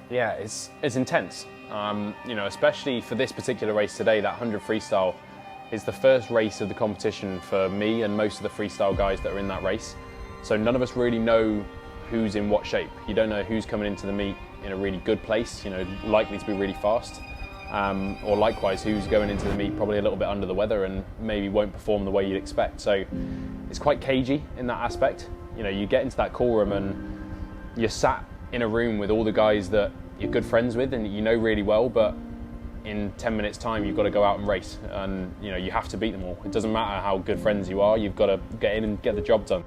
Yeah, it's intense. You know, especially for this particular race today, that 100 freestyle is the first race of the competition for me and most of the freestyle guys that are in that race. So none of us really know who's in what shape. You don't know who's coming into the meet in a really good place, you know, likely to be really fast, or likewise who's going into the meet probably a little bit under the weather and maybe won't perform the way you'd expect. So it's quite cagey in that aspect. You know, you get into that call room and you're sat in a room with all the guys that you're good friends with and that you know really well, but in 10 minutes time you've got to go out and race, and you know you have to beat them all. It doesn't matter how good friends you are, you've got to get in and get the job done.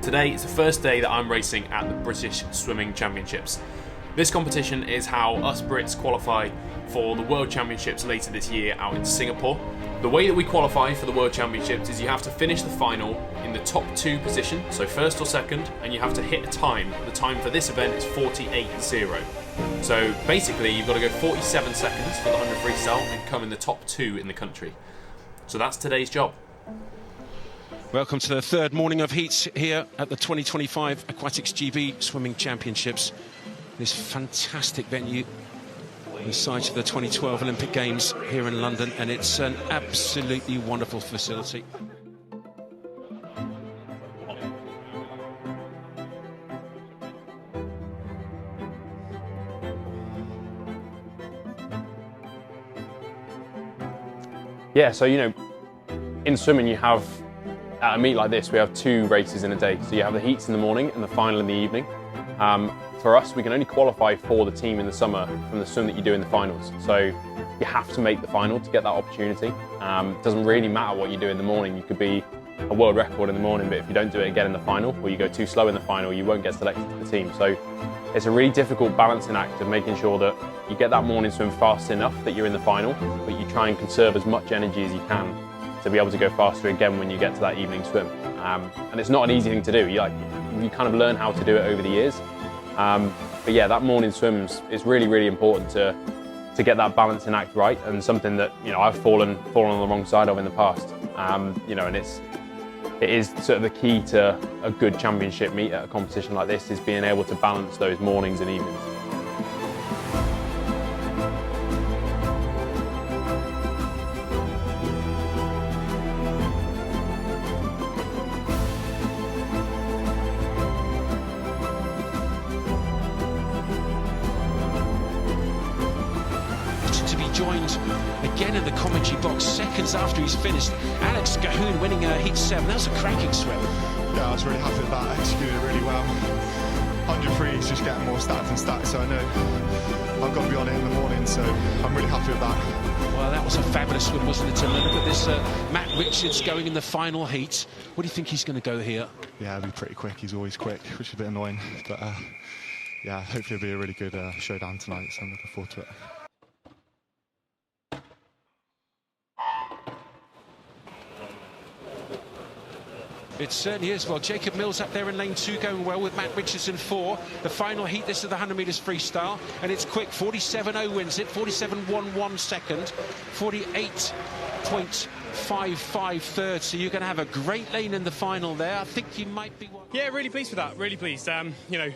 Today is the first day that I'm racing at the British Swimming Championships. This competition is how us Brits qualify for the World Championships later this year out in Singapore. The way that we qualify for the World Championships is you have to finish the final in the top 2 position, so first or second, and you have to hit a time. The time for this event is 48.0. So basically you've got to go 47 seconds for the 100 freestyle and come in the top 2 in the country. So that's today's job. Welcome to the third morning of heats here at the 2025 Aquatics GB Swimming Championships. This fantastic venue, the site of the 2012 Olympic Games here in London, and it's an absolutely wonderful facility. Yeah, so you know, in swimming you have, at a meet like this, we have 2 races in a day. So you have the heats in the morning and the final in the evening. For us, we can only qualify for the team in the summer from the swim that you do in the finals. So you have to make the final to get that opportunity. It doesn't really matter what you do in the morning. You could be a world record in the morning, but if you don't do it again in the final, or you go too slow in the final, you won't get selected to the team. So it's a really difficult balancing act of making sure that you get that morning swim fast enough that you're in the final, but you try and conserve as much energy as you can to be able to go faster again when you get to that evening swim. And it's not an easy thing to do. You kind of learn how to do it over the years. But yeah, that morning swims is really, really important to get that balancing act right, and something that, you know, I've fallen on the wrong side of in the past. You know, and it is sort of the key to a good championship meet at a competition like this, is being able to balance those mornings and evenings. To be joined again in the commentary box seconds after he's finished. Alex Cahoon winning heat 7. That was a cracking swim. Yeah, I was really happy with that. Executed really well. 100 free is just getting more stats and stats, so I know I've got to be on it in the morning, so I'm really happy with that. Well, that was a fabulous swim, wasn't it, to look at this Matt Richards going in the final heat. What do you think he's going to go here? Yeah, it'll be pretty quick. He's always quick, which is a bit annoying, but yeah, hopefully it'll be a really good showdown tonight, so I'm looking forward to it. It certainly is. Well, Jacob Mills up there in lane 2 going well with Matt Richards in 4. The final heat, this is the 100 metres freestyle, and it's quick. 47.0 wins it, 47.11 second, 48.55 third. So you're going to have a great lane in the final there. I think you might be... Yeah, really pleased with that, really pleased. You know,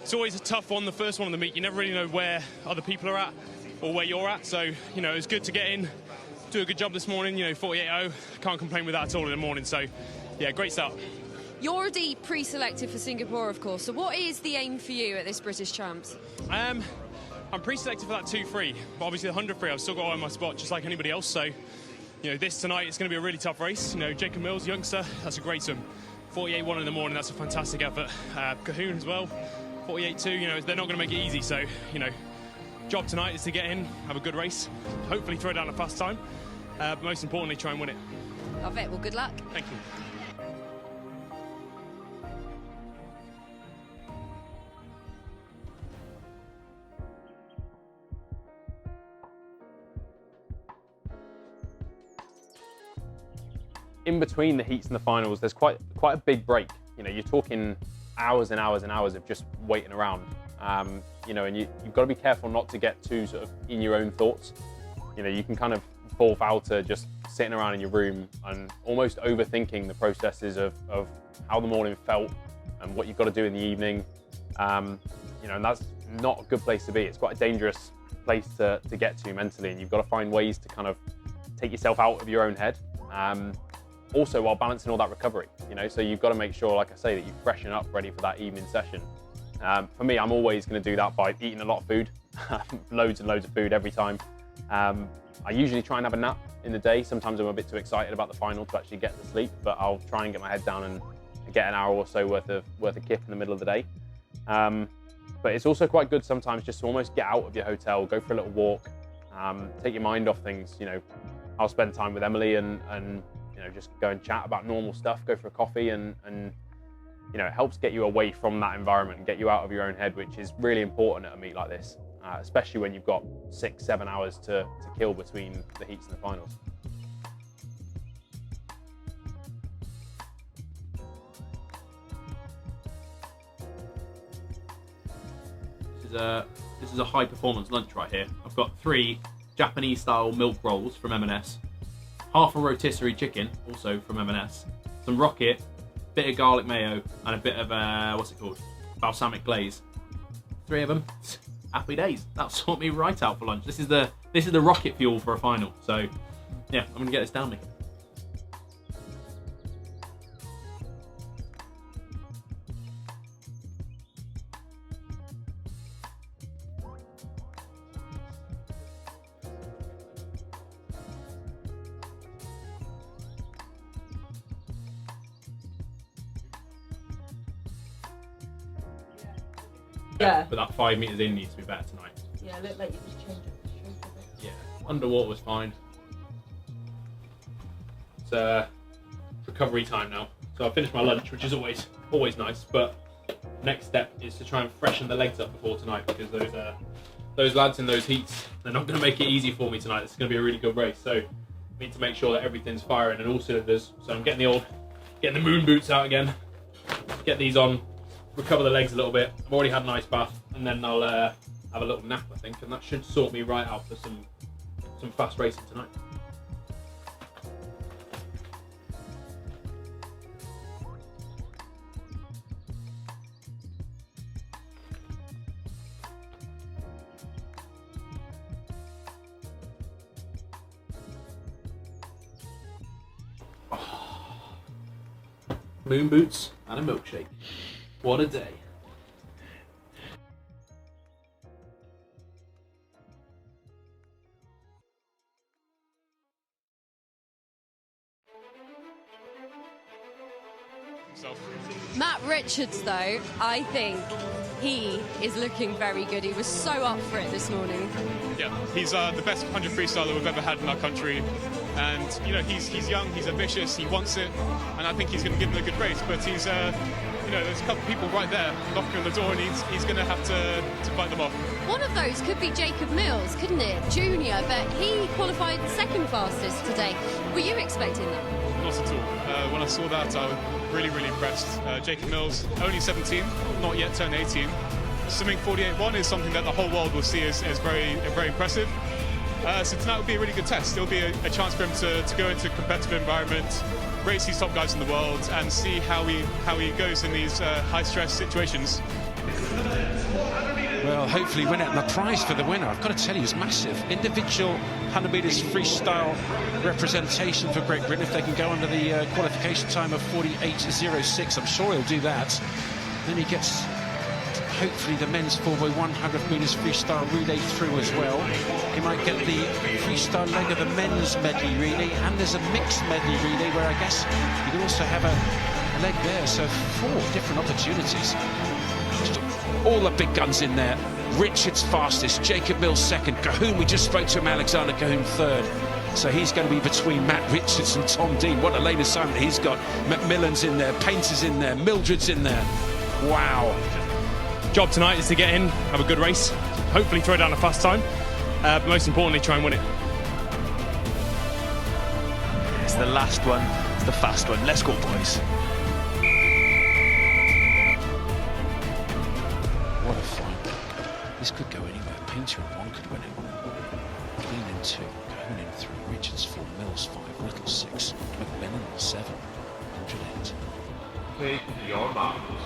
it's always a tough one, the first one on the meet. You never really know where other people are at or where you're at. So, you know, it's good to get in, do a good job this morning. You know, 48.0, can't complain with that at all in the morning. So, yeah, great start. You're already pre-selected for Singapore, of course, so what is the aim for you at this British Champs? I'm pre-selected for that 2-3, but obviously the 100 free, I've still got to earn my spot just like anybody else, so, you know, this tonight is going to be a really tough race. You know, Jacob Mills, youngster, that's a great swim. 48.1 in the morning, that's a fantastic effort. Cahoon as well, 48.2, you know, they're not going to make it easy, so, you know, job tonight is to get in, have a good race, hopefully throw down a fast time, but most importantly, try and win it. Love it, well, good luck. Thank you. In between the heats and the finals, there's quite a big break. You know, you're talking hours and hours and hours of just waiting around. You know, and you've got to be careful not to get too sort of in your own thoughts. You know, you can kind of fall foul to just sitting around in your room and almost overthinking the processes of how the morning felt and what you've got to do in the evening. You know, and that's not a good place to be. It's quite a dangerous place to get to mentally, and you've got to find ways to kind of take yourself out of your own head. Also, while balancing all that recovery, you know, so you've got to make sure, like I say, that you freshen up ready for that evening session. For me, I'm always going to do that by eating a lot of food, loads and loads of food every time. I usually try and have a nap in the day. Sometimes I'm a bit too excited about the final to actually get to sleep, but I'll try and get my head down and get an hour or so worth of kip in the middle of the day. But it's also quite good sometimes just to almost get out of your hotel, go for a little walk, take your mind off things. You know, I'll spend time with Emily and you know, just go and chat about normal stuff, go for a coffee, and you know, it helps get you away from that environment and get you out of your own head, which is really important at a meet like this, especially when you've got 6-7 hours to kill between the heats and the finals. This is a high performance lunch right here. I've got 3 Japanese style milk rolls from M&S, half a rotisserie chicken, also from M&S, some rocket, bit of garlic mayo, and a bit of what's it called, balsamic glaze. 3 of them. Happy days. That'll sort me right out for lunch. This is the rocket fuel for a final. So yeah, I'm gonna get this down me. Yeah. But that 5 meters in needs to be better tonight. Yeah, look like you just changed up the shape of it. Yeah, underwater was fine. It's recovery time now. So I finished my lunch, which is always nice. But next step is to try and freshen the legs up before tonight, because those lads in those heats, they're not going to make it easy for me tonight. It's going to be a really good race. So I need to make sure that everything's firing in all cylinders. So I'm getting the moon boots out again. Get these on. Recover the legs a little bit. I've already had an ice bath, and then I'll have a little nap, I think, and that should sort me right out for some fast racing tonight. Moon boots and a milkshake. What a day. Matt Richards, though, I think he is looking very good. He was so up for it this morning. Yeah, he's the best 100 freestyler we've ever had in our country. And, you know, he's young, he's ambitious, he wants it, and I think he's going to give him a good race. But he's, you know, there's a couple of people right there knocking on the door, and he's going to have to fight them off. One of those could be Jacob Mills, couldn't it? Junior, but he qualified second fastest today. Were you expecting that? Not at all. When I saw that, I was really, really impressed. Jacob Mills, only 17, not yet turned 18. Swimming 48.1 is something that the whole world will see as very, very impressive. So tonight will be a really good test. It'll be a chance for him to go into a competitive environment, race these top guys in the world, and see how he goes in these high-stress situations. Well, hopefully win it. And the prize for the winner, I've got to tell you, is massive. Individual 100 metres freestyle representation for Great Britain. If they can go under the qualification time of 48.06, I'm sure he'll do that. Then he gets, hopefully, the men's 4x100 metres freestyle relay through as well. He might get the freestyle leg of the men's medley relay, and there's a mixed medley relay where I guess you can also have a leg there. So 4 different opportunities. Just all the big guns in there. Richards fastest, Jacob Mills second, Cahoon, we just spoke to him, Alexander Cahoon third. So he's going to be between Matt Richards and Tom Dean. What a lane assignment he's got. Macmillan's in there, Painter's in there, Mildred's in there. Wow. Job tonight is to get in, have a good race, hopefully throw down a fast time, but most importantly, try and win it. It's the last one, it's the fast one. Let's go, boys. What a fight. This could go anywhere. Painter in 1 could win it. Clean in 2. Cohen in 3. Richards 4. Mills 5. Little 6. McMillan 7. 108. Take your marks.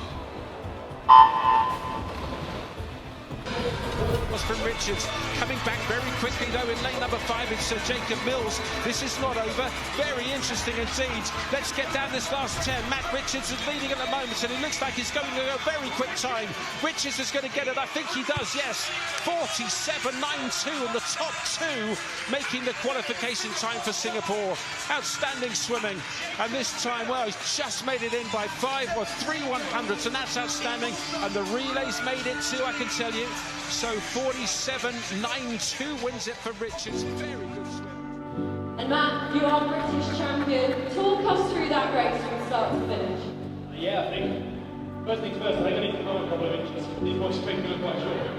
Was from Richards, coming back very quickly though in lane number 5 it's Sir Jacob Mills. This is not over, very interesting indeed. Let's get down this last 10. Matt Richards is leading at the moment and it looks like he's going to go a very quick time. Richards is going to get it, I think he does, yes. 47.92 in the top 2, making the qualification time for Singapore. Outstanding swimming, and this time, well, he's just made it in by 5 or 3 100ths, and that's outstanding. And the relays made it too, I can tell you. So 47.92 wins it for Richards. Very good swim. And Matt, you are British champion. Talk us through that race from start to finish. Yeah, I think first things first, I think I need to come a couple of inches. These boys think they look quite short.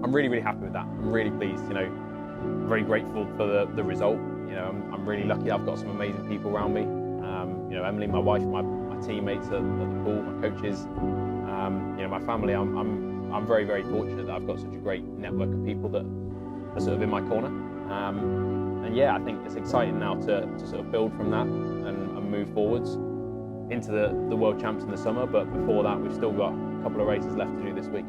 I'm really, really happy with that. I'm really pleased, you know, very grateful for the result. You know, I'm really lucky I've got some amazing people around me. You know, Emily, my wife, my teammates at the pool, my coaches, you know, my family. I'm very, very fortunate that I've got such a great network of people that are sort of in my corner. And yeah, I think it's exciting now to sort of build from that and move forwards into the World Champs in the summer. But before that, we've still got a couple of races left to do this week.